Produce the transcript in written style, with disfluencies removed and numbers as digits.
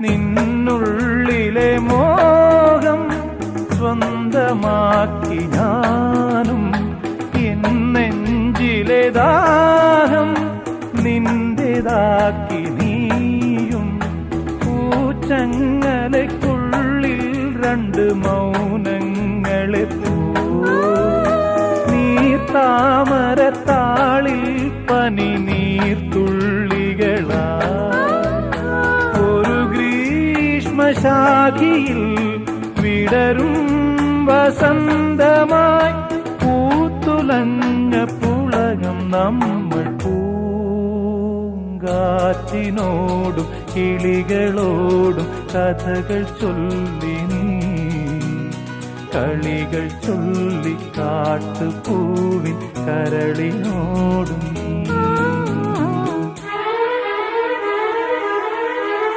നിന്നുള്ളിലെ മോഹം സ്വന്തമാക്കി ഞാനും, എൻ നെഞ്ചിലെ ദാഹം നിന്റേതാക്കി നീയും. പൂച്ചങ്ങലയ്ക്കുള്ളിൽ രണ്ട് മൗനങ്ങളെ നീർത്താമരത്താളിൽ പനി നീർത്തുള്ളികളാ. ഒരു ഗ്രീഷ്മശാഖിയിൽ വിടരും വസന്തമായി പൂത്തുലഞ്ഞ പുളകം നമ്മൾ. പൂങ്കാറ്റിനോടും കിളികളോടും കഥകൾ ചൊല്ലി നീ, കളികൾ ചൊല്ലി കാട്ടുപൂവിൻ കരളിനോടും